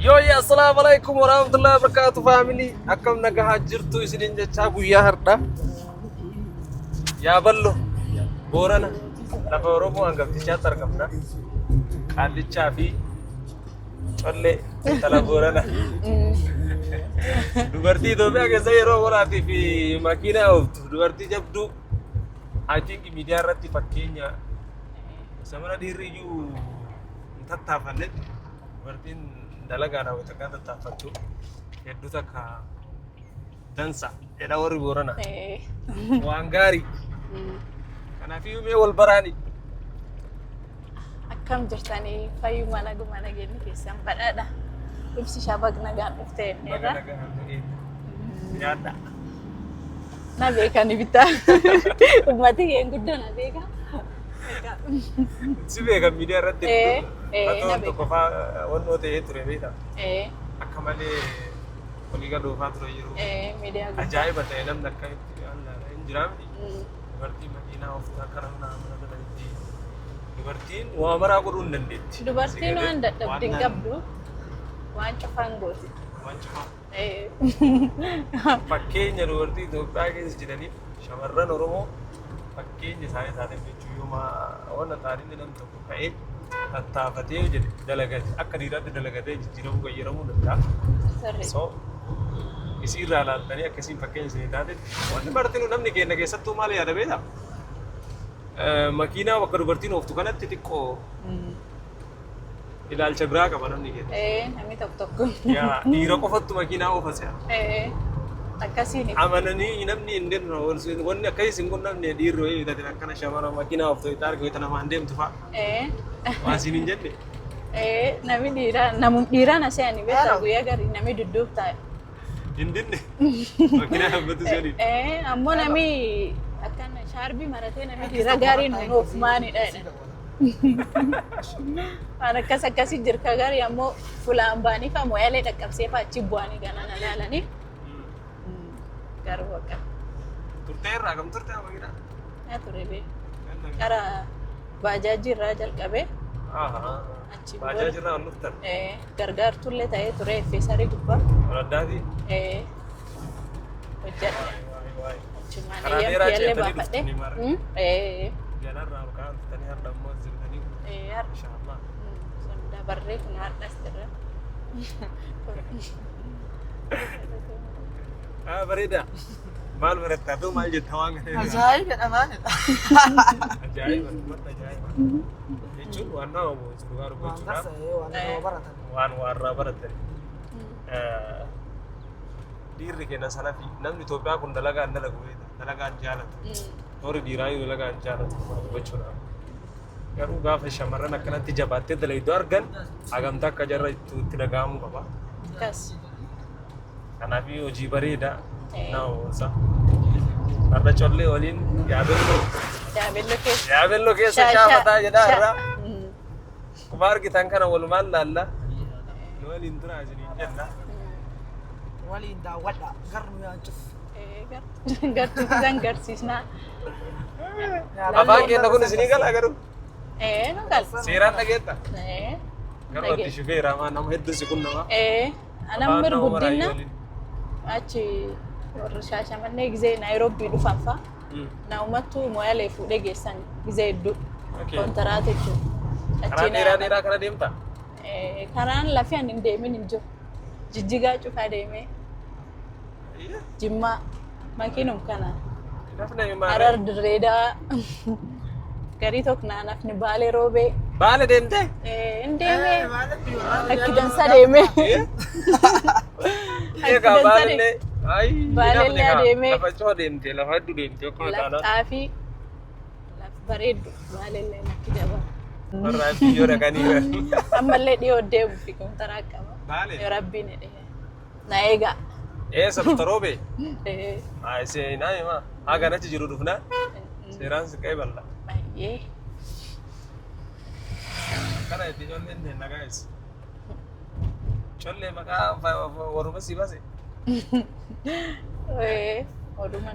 يا السلام عليكم ورحمة الله وبركاته فاميلي أكم نجاح جرتو يسدين جتشابو يا هردا يا بلو بورنا لا فورومو أنقف تشاتر كمنا عندي شافي ولا تلا بورنا دوبرتي دوبي أجا زيرو وراتي في ماكينة أو دوبرتي جبدو I think media راتي فكينيا سمرا ديريو تتافلت دوبرتين dalaga na wata kanta ta fatto yadda taka dansa ida wari borana wangari kana fi me wal barani akkam jirtani fayu mana gumana geni kesan badada ibsi shabag naga ufte nera yada na beka ni bita umati yang gudda na beka sibega media radde na to ko fa wonno te etre beta akamale koliga do fatro yiro media ajaiba te nam nakka alla injirami dubarti madina ofta karana amana dalati dubartin wa mara gurun dandetti dubartin wan dadabdin gabdu wan cafangoti wan cafa fakkeenya dubarti Itoophiyaa keessa jiranii shamarran Oromoo fakkeenya isaanii taateen jechuudha waan taariin nam tokko ka'ee tattaafatee jedhe dalagate akka dhiiraatti dalagatee jijjiiramu fayyadamuu danda'a. So isii irraa ilaaltanii akkasiin fakkeenya isinii taateen wanti martinuu namni keenya keessattuu maal yaada beektaa? Makiinaa bakka dubartiin ooftu kanatti xiqqoo ilaalcha biraa qaba namni keenya. Namni tokko. Dhiira qofattu makiinaa oofas yaa. Akkasiin amananii namni hin deemne wanni akkasiin kun namni dhiirri wayii bitatan akkana shamara makiinaa ooftu itti argu itti namaan deemtu fa'a. Waan isin hin jenne. Namni dhiiraa na se'anii beektaa guyyaa garii namni dudduub taa'e. Hin dinne makiinaa dhaabbatu seenii. Ammoo namni akkana shaarbii maratee namni dhiira gaariin hin oofmaanidha jedhan. Waan akkasii jirka garii ammoo fulaan baanii fa mo'alee dhaqqabsee fa achi bu'anii ganana ilaalanii. Garuu akka. Turtee irraa kam turtee makiinaa? Yaa ture bee. Gara baajaajii irraa jalqabee. Baajaajii irraa ol dhuftan? Gargaartullee ta'ee ture effeesarii gubbaa. Waladdaati? Hojjedhe. Karaa dheeraa Achumaan ceetanii baafadhe. Ganarraa maqaa dhuftanii har'a ammoo zirtanii. Inshaallah. Dabarree kun har'as jirra. Bareeda. Maal barattaa fi maal jetta waan kana? Ajaa'iba dhamaanidha. Ajaa'iba dhumatti ajaa'iba. Jechuun waan nama boonsu dhugaa dubbachuudhaaf waan warraa baratan. Dhiirri keenya salafi namni Itoophiyaa kun dalagaan dalagu dalagaan jaalatu. Warri dhiiraa dalagaan jaalatu dubbachuudhaaf. Garuu gaafa shamarran akkanatti jabaattee dalagu argan hagamtaa akka jarra itti dhaga'amuu qaba. Kas. Kanaaf hojii bareedaa nama boonsa. Har'a collee waliin yaabelloo keessa shaafataa jedhaa irraa. Kuma argitan kana walumaan laalla. Nu waliin turaa isiniin jenna. Waliin daawwadha garnu yaancuuf. Gartuu isaan garsiisnaa. Afaan keenya kun isinii galaa garuu. Nu gala. Seeraan dhageetta. Garuu ati shufeera nama hedduu si qunnama. Anamir guddina achi warra Shaashamannee gizee Naayiroobii dhufan fa'a. Naa'umattuu mo'alee fuudhee geessan gizee hedduu kontaraata jechuudha. Karaa dheeraa kana deemta? Karaan lafee ani hin deemin hin jiru. Jijjigaa cufaa deemee. Jimmaa makiinum kana. Harar Dirreedaa. Garii tokko naannafni Baalee Roobee. Baalee deemtee? Hin deemee. Akki dansaa deemee. Egaa Baalee Baalee deemee. Lafa coo deemtee lafa hedduu deemtee akkuma taanaa. Lafxaafii lafa bareeddu Baalee nakki daba. Warraa biyyoo dhaqanii. Ammallee dhiyoo deemu fi kontaraa qaba. Baalee? Yoo rabbiin jedhee. Na eegaa. Sabta roobee? Seenaa himaa. Haa kanatti jiru dhufnaa? Seeraan si qe'ee bal'aa. Baay'ee. Kana itti ijoolleen deemna gaa'is. Ijoollee maqaa warruma si base.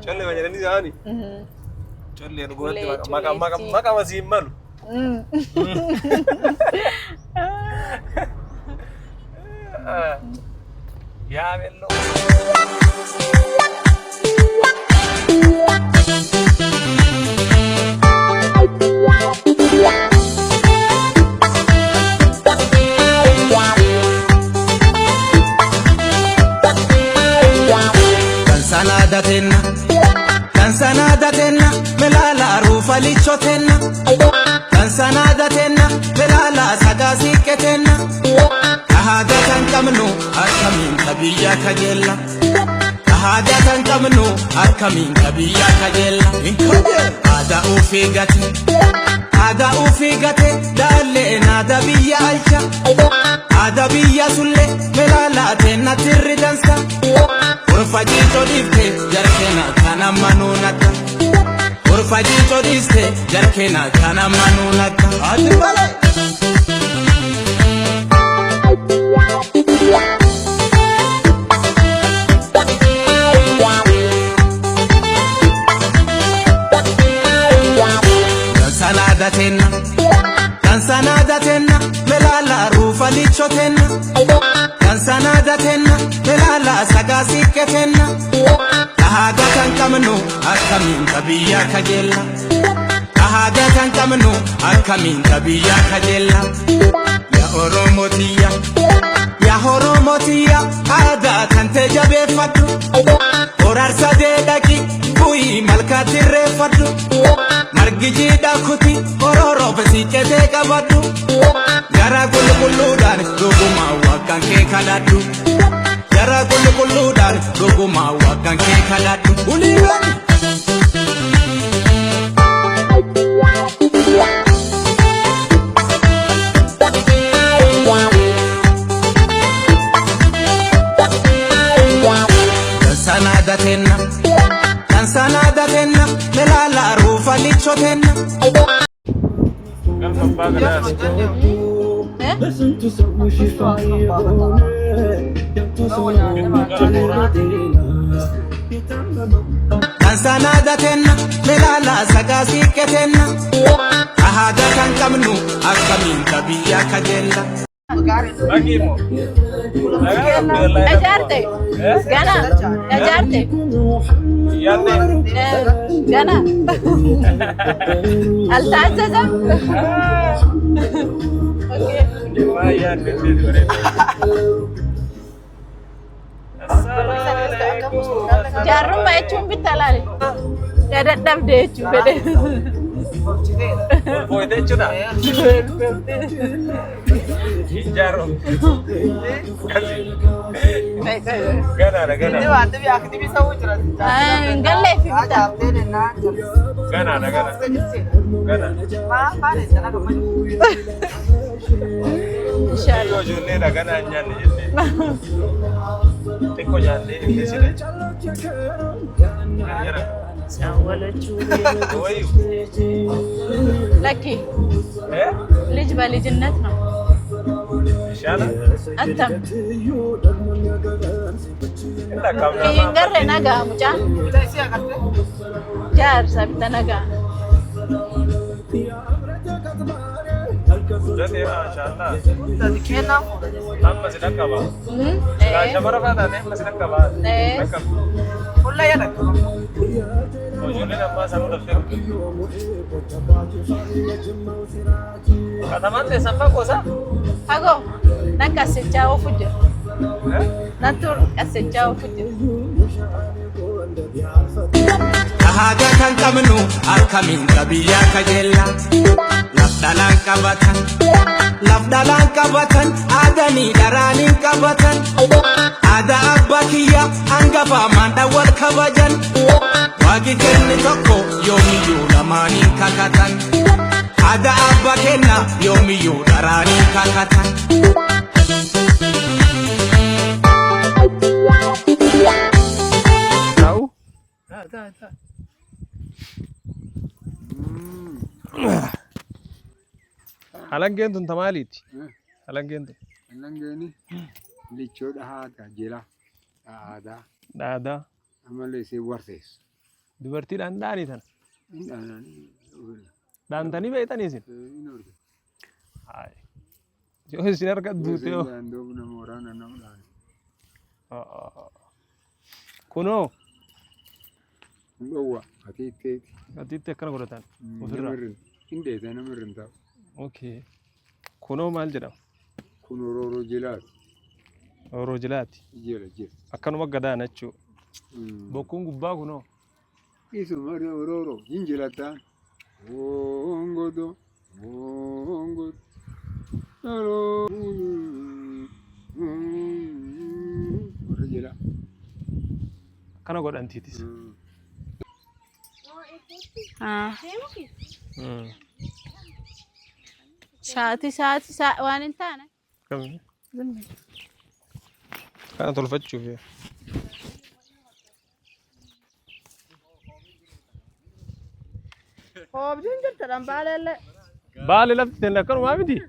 Ijoollee ma jedhanii jaani? Ijoollee dhugumatti maqaa masii hin malu. يا بلو كان سنادتنا ملالا روفا ليشوتنا كان سنادتنا ملالا سكاسيكتنا هذا كان كمنو أكمين كبيا كجلا هذا كان كمنو أكمين كبيا كجلا هذا أوفيغتي هذا أوفيغتي دالنا دبيا عيشا هذا بيا سلة ملالا تنا تردنسا Urfajito difte jarkena kana manunata Urfajito difte jarkena kana manunata Adibale Kansanadatenna melala rufa lichotenna Kansanadatenna melala sagasikketenna Kahaga kan kamnu akamin kabiya kajella Kahaga kan kamnu akamin kabiya kajella Ya Oromotiya ada kan tejabe fatu Orar sadedaki bui malkati refatu Margiji dakuti ororo besikete kabadu Gara gulu-guludan guguma wakan ke kadadu Gara gulu-guludan guguma wakan ke kadadu Ulibani Kansanadatenna melala rufa lichotenna كم مباغ ناس Kansanadatenna melala sagasikketenna Ahada kan kamnu akamin kabiya kajella Bagimo أجارتي جانا أجارتي يالله جانا التعزز أوكي ما يالله السلام عليكم جارم ما يجون بتلالي جادت دم ديجو بده Foyde chuna Jaro Gana Ini waktu bi aku bisa ujar. Galle في بتاع Gana Gana Ma ne sana ka mai. إن شاء الله Yo jole la gana nyane jelle Teko nyane desire ولا تشوفي How are you? لكي Eh? ليج بالي جنتنا Inshallah أتم Illa kamna ينقر نجا مجا Kita isi akan tu. جار سبت نجا Jadi inshallah Tadi kena. Amma sedang kaba La shabara fada ne masna kaba Nakam Kulla ya nak. O jole na ma samu daftar Katamante safa kosa أجو نكا سجاو فجر Eh? ناتور كسجاو فجر Kahaga kan kamnu akamin kabiya kajella Lafdalan kabatan adani daranin kabatan Ada abbakiya angafa manda wal kabajan Wagi kenni tokko yomiyu lamanin kakatan Ada abbakenna yomiyu daranin kakatan Tahu? Tak. Halangeen tun tamaaliiti. Halangeen tun. Halangeen lichoodha haadha jira aadaa Dhaadaa. amalee si warseessu. Dubartiidhaan dhaanii tana. Dhaantanii beektanii isin? Yoo isin argat duute yoo. Daandoo nama waraana nama كونو هو هتيتي أديت كنا قرطان نمرن إندي ده نمرن ده أوكي كونو مال جرام كونو رورو جلات رجلات جيل أكنو ما قدا نشوا بكون قبا كونو إيسو مريو رورو جنجلاتا ونغدو رجلا كنا قرطان تيتيس ساعتي وان انت انا كم زمن كانت الفتشو فيها هو بدون جبت دم بالله بالي لفت لكن ما بدي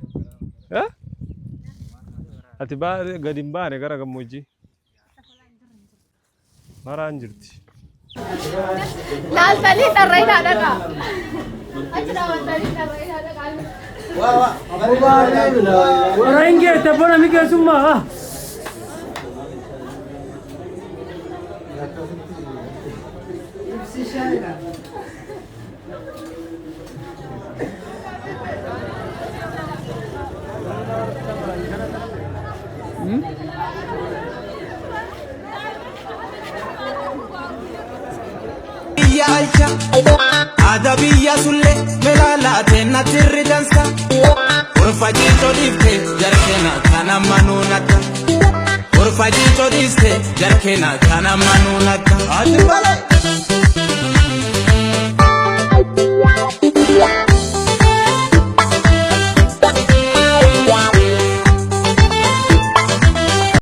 ها أتباع قديم باني كرا كموجي مرة انجرتي لا تلي ترينا دقا أجرا تلي ترينا دقا orang ini telepon amiknya semua. Yalcha, ada biya sulle, melala tena tirri dansa. Orfajito difte, jarkena kana manunata. Orfajito diste, jarkena kana manunata. Adi balai.